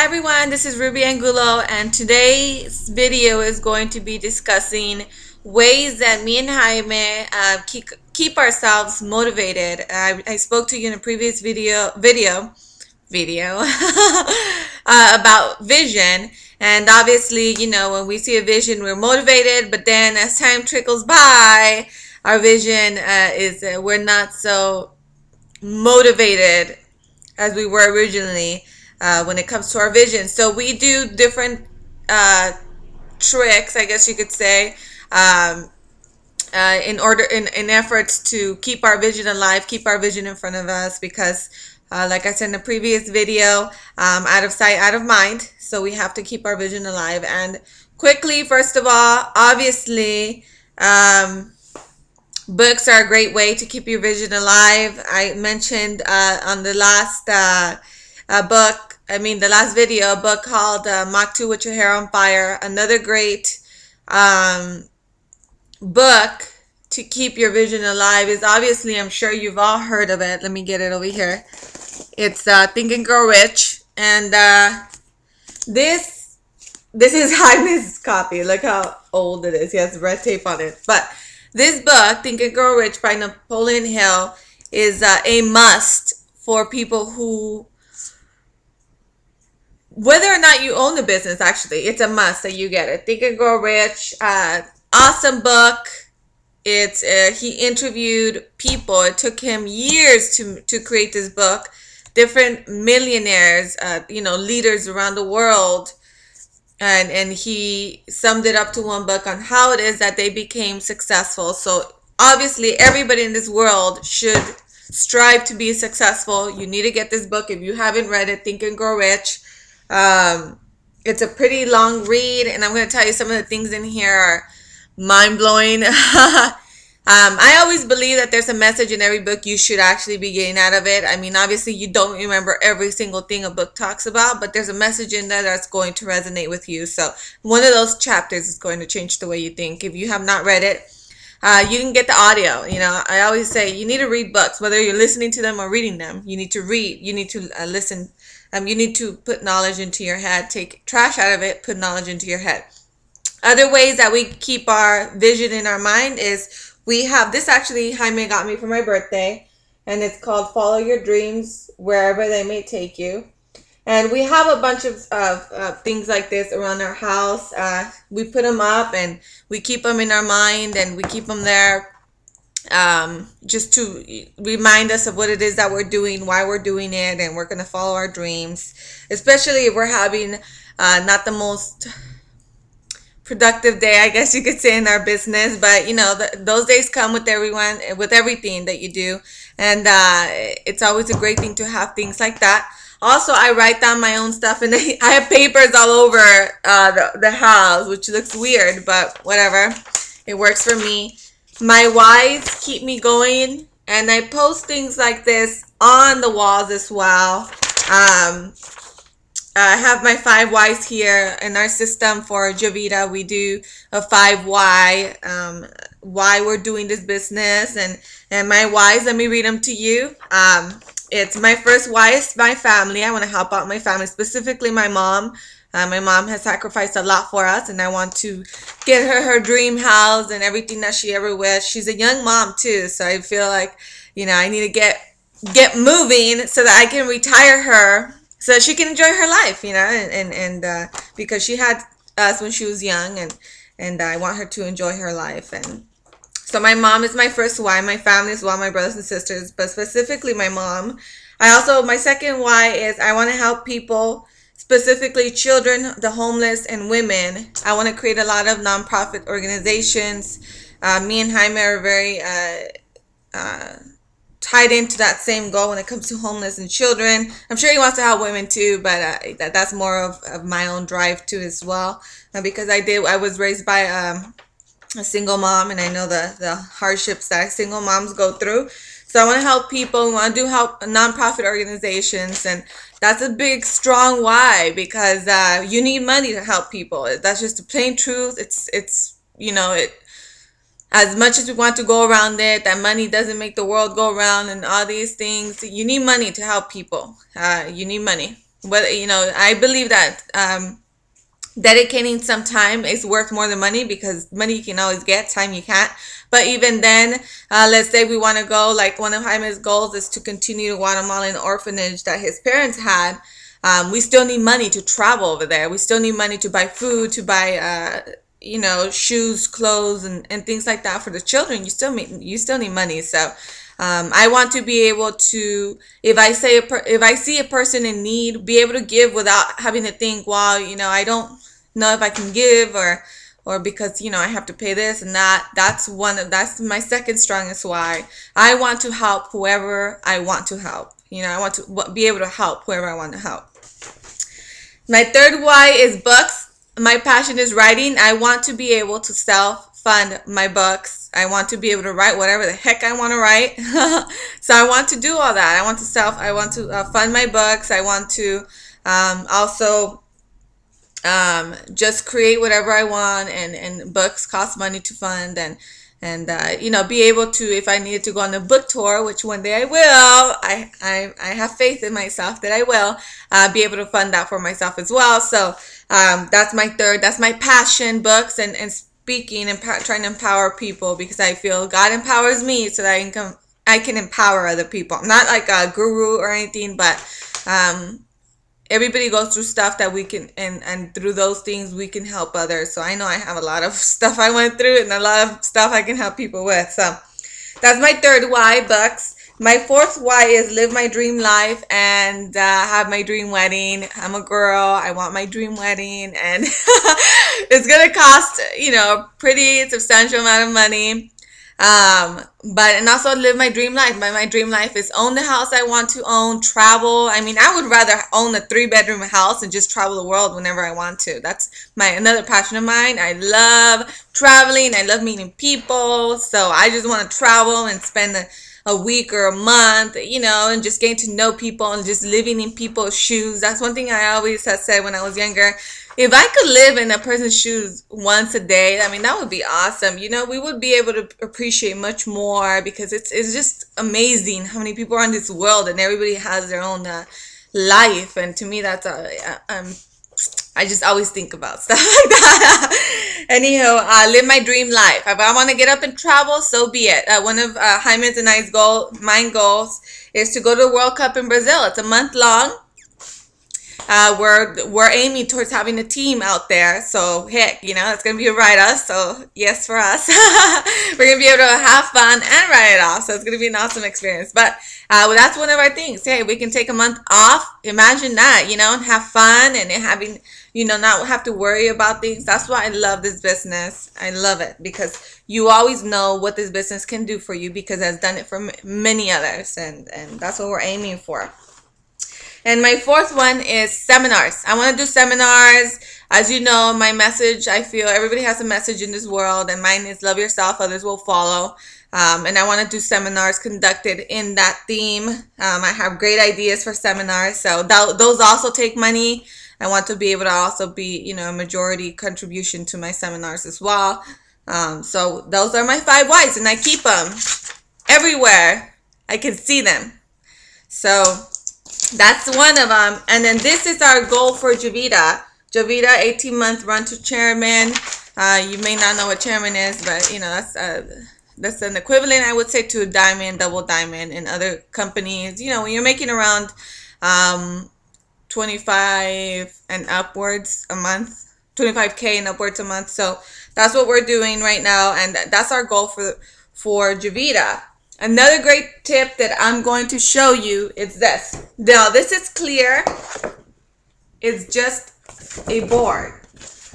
Hi everyone, this is Ruby Angulo, and today's video is going to be discussing ways that me and Jaime keep ourselves motivated. I spoke to you in a previous video about vision, and obviously, you know, when we see a vision, we're motivated, but then as time trickles by, our vision we're not so motivated as we were originally. When it comes to our vision. So we do different tricks, I guess you could say, in efforts to keep our vision alive, keep our vision in front of us, because like I said in the previous video, out of sight, out of mind. So we have to keep our vision alive. And quickly, first of all, obviously, books are a great way to keep your vision alive. I mentioned on the last the last video, a book called Mach 2 with Your Hair on Fire. Another great book to keep your vision alive is, obviously, I'm sure you've all heard of it. Let me get it over here. It's Think and Grow Rich. And this is Jaime's copy. Look how old it is. He has red tape on it. But this book, Think and Grow Rich by Napoleon Hill, is a must for people who, whether or not you own the business, actually, it's a must that you get it. Think and Grow Rich. Awesome book. It's he interviewed people. It took him years to create this book. Different millionaires, leaders around the world. And he summed it up to one book on how it is that they became successful. So obviously everybody in this world should strive to be successful. You need to get this book if you haven't read it, Think and Grow Rich. It's a pretty long read, and I'm going to tell you some of the things in here are mind-blowing. I always believe that there's a message in every book you should actually be getting out of it. I mean, obviously, you don't remember every single thing a book talks about, but there's a message in there that's going to resonate with you. So one of those chapters is going to change the way you think. If you have not read it, you can get the audio. You know, I always say you need to read books, whether you're listening to them or reading them. You need to read. You need to listen. You need to put knowledge into your head, take trash out of it, put knowledge into your head. Other ways that we keep our vision in our mind is we have this, actually Jaime got me for my birthday, and it's called Follow Your Dreams Wherever They May Take You. And we have a bunch of things like this around our house. We put them up and we keep them in our mind, and we keep them there just to remind us of what it is that we're doing, why we're doing it, and we're going to follow our dreams, especially if we're having not the most productive day, I guess you could say, in our business. But you know, those days come with everyone, with everything that you do, and it's always a great thing to have things like that. Also, I write down my own stuff, and I have papers all over the house, which looks weird, but whatever, it works for me. My whys keep me going, and I post things like this on the walls as well. I have my 5 whys here in our system for Javita. We do a 5 why, why we're doing this business, and my whys, let me read them to you. It's my first why is my family. I want to help out my family, specifically my mom. My mom has sacrificed a lot for us, and I want to get her dream house and everything that she ever wished. She's a young mom too, so I feel like, you know, I need to get moving so that I can retire her, so that she can enjoy her life, you know, and because she had us when she was young, and I want her to enjoy her life. And so my mom is my first why. My family as well, my brothers and sisters, but specifically my mom. My second why is I want to help people, specifically children, the homeless, and women. I want to create a lot of nonprofit organizations. Me and Jaime are very tied into that same goal when it comes to homeless and children. I'm sure he wants to help women too, but that's more of my own drive too as well. Because I was raised by a single mom, and I know the hardships that single moms go through. So I want to help people. We want to help nonprofit organizations, and that's a big, strong why, because you need money to help people. That's just the plain truth. It's you know, as much as we want to go around it, that money doesn't make the world go around and all these things. You need money to help people. You need money. But I believe that dedicating some time is worth more than money, because money you can always get, time you can't. But even then, let's say we want to go, like one of Jaime's goals is to continue the Guatemalan orphanage that his parents had. We still need money to travel over there. We still need money to buy food, to buy shoes, clothes, and things like that for the children. You still need money. So I want to be able to, if I see a person in need, be able to give without having to think, wow, I don't know if I can give, or because I have to pay this and that. That's my second strongest why. I want to help whoever I want to help. I want to be able to help whoever I want to help. My third why is books. My passion is writing. I want to be able to self-fund my books. I want to be able to write whatever the heck I want to write. So I want to do all that. I want to fund my books. I want to also just create whatever I want, and books cost money to fund, and be able to, if I needed to go on a book tour, which one day I will, I have faith in myself that I will be able to fund that for myself as well. So that's my passion, books, and speaking and trying to empower people, because I feel God empowers me so that I can empower other people. I'm not like a guru or anything, but everybody goes through stuff that we can, and through those things we can help others. So I know I have a lot of stuff I went through and a lot of stuff I can help people with. So that's my third why, books. My fourth why is live my dream life and have my dream wedding. I'm a girl. I want my dream wedding, and it's going to cost, a pretty substantial amount of money. And also live my dream life. My dream life is own the house I want to own, travel. I mean, I would rather own a 3-bedroom house and just travel the world whenever I want to. That's another passion of mine. I love traveling. I love meeting people. So I just want to travel and spend a week or a month, and just getting to know people and just living in people's shoes. That's one thing I always have said when I was younger. If I could live in a person's shoes once a day, I mean, that would be awesome. We would be able to appreciate much more, because it's just amazing how many people are in this world, and everybody has their own life. And to me, that's I just always think about stuff like that. Anyhow, live my dream life. If I want to get up and travel, so be it. One of Jaime's and I's goals is to go to the World Cup in Brazil. It's a month long. We're aiming towards having a team out there. So heck, it's gonna be a write-off. So yes, for us, we're gonna be able to have fun and write it off. So it's gonna be an awesome experience. But that's one of our things. Hey, we can take a month off. Imagine that, and have fun and having, not have to worry about things. That's why I love this business. I love it, because you always know what this business can do for you, because I've done it for many others, and that's what we're aiming for. And my fourth one is seminars. I want to do seminars. As you know, my message, I feel everybody has a message in this world, and mine is love yourself, others will follow. And I want to do seminars conducted in that theme. I have great ideas for seminars. So those also take money. I want to be able to also be, a majority contribution to my seminars as well. So those are my 5 whys, and I keep them everywhere I can see them. So that's one of them. And then this is our goal for Javita. Javita, 18-month run to chairman. You may not know what chairman is, but that's an equivalent, I would say, to a diamond, double diamond in other companies. When you're making around 25 and upwards a month, 25K and upwards a month. So that's what we're doing right now, and that's our goal for Javita. Another great tip that I'm going to show you is this. Now, this is clear. It's just a board.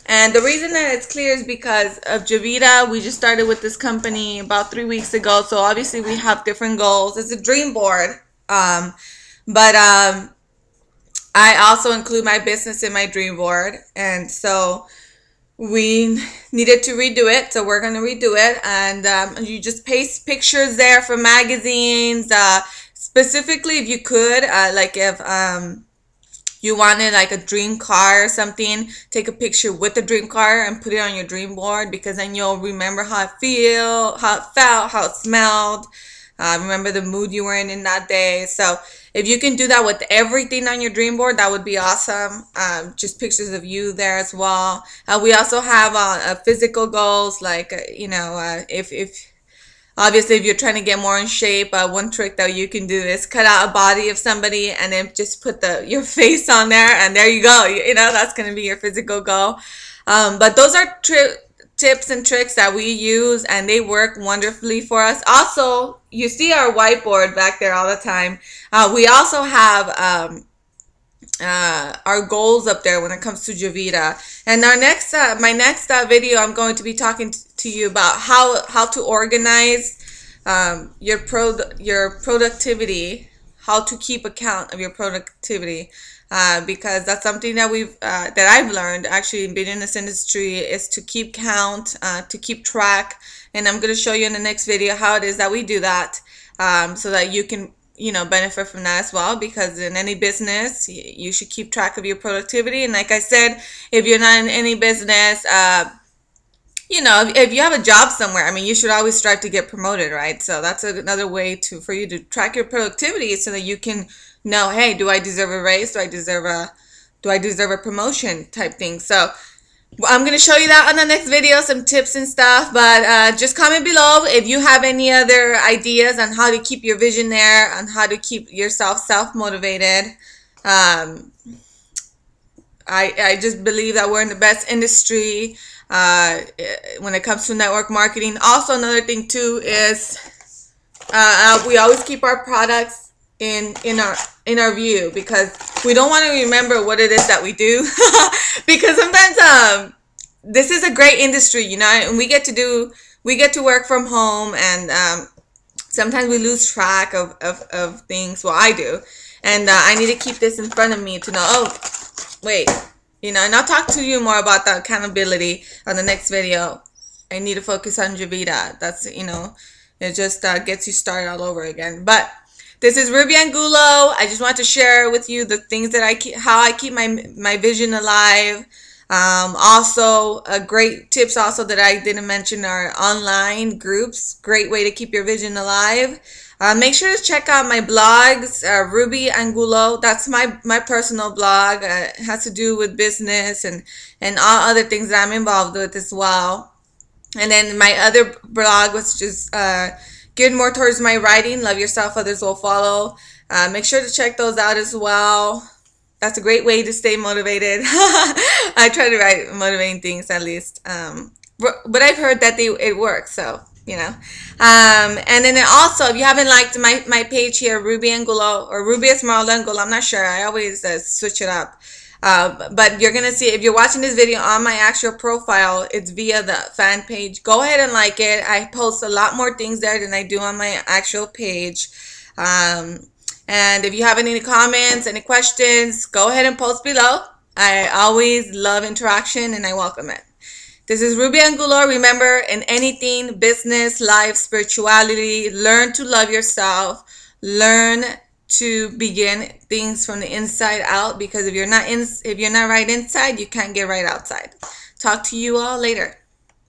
And the reason that it's clear is because of Javita. We just started with this company about 3 weeks ago. So obviously we have different goals. It's a dream board. But I also include my business in my dream board. And so we needed to redo it, so we're going to redo it. And you just paste pictures there from magazines, specifically if you could, like if you wanted like a dream car or something, take a picture with the dream car and put it on your dream board, because then you'll remember how it felt, how it smelled. Remember the mood you were in that day. So if you can do that with everything on your dream board, that would be awesome. Just pictures of you there as well. We also have physical goals, like if obviously, if you're trying to get more in shape, one trick that you can do is cut out a body of somebody and then just put your face on there, and there you go. That's going to be your physical goal. But those are tips and tricks that we use, and they work wonderfully for us. Also, you see our whiteboard back there all the time. We also have our goals up there when it comes to Javita. And my next video, I'm going to be talking to you about how to organize your productivity, how to keep account of your productivity, because that's something that I've learned actually being in this industry, is to keep count, to keep track. And I'm going to show you in the next video how it is that we do that, so that you can benefit from that as well, because in any business, you should keep track of your productivity. And like I said, if you're not in any business, if you have a job somewhere, I mean, you should always strive to get promoted, right? So that's another way for you to track your productivity, so that you can know, hey, do I deserve a raise? Do I deserve a promotion type thing? So I'm going to show you that on the next video, some tips and stuff. But just comment below if you have any other ideas on how to keep your vision there, on how to keep yourself self-motivated. I just believe that we're in the best industry when it comes to network marketing. Also, another thing too is we always keep our products in our view, because we don't want to remember what it is that we do. Because sometimes this is a great industry, and we get to work from home, and sometimes we lose track of things. Well, I do, and I need to keep this in front of me to know, oh wait, and I'll talk to you more about that accountability on the next video. I need to focus on Javita. That's it just gets you started all over again. But this is Ruby Angulo. I just want to share with you the things that how I keep my vision alive. Also, great tips also that I didn't mention are online groups. Great way to keep your vision alive. Make sure to check out my blogs, Ruby Angulo. That's my personal blog. It has to do with business and all other things that I'm involved with as well. And then my other blog was just geared more towards my writing, Love Yourself, Others Will Follow. Make sure to check those out as well. That's a great way to stay motivated. I try to write motivating things at least. But I've heard that it works, so, And then also, if you haven't liked my page here, Ruby Angulo, or Ruby Esmeralda Angulo, I'm not sure. I always switch it up. But you're going to see, if you're watching this video on my actual profile, it's via the fan page. Go ahead and like it. I post a lot more things there than I do on my actual page. And if you have any comments, any questions, go ahead and post below. I always love interaction, and I welcome it. This is Ruby Angulo. Remember, in anything, business, life, spirituality, learn to love yourself. Learn to begin things from the inside out, because if you're not right inside, you can't get right outside. Talk to you all later.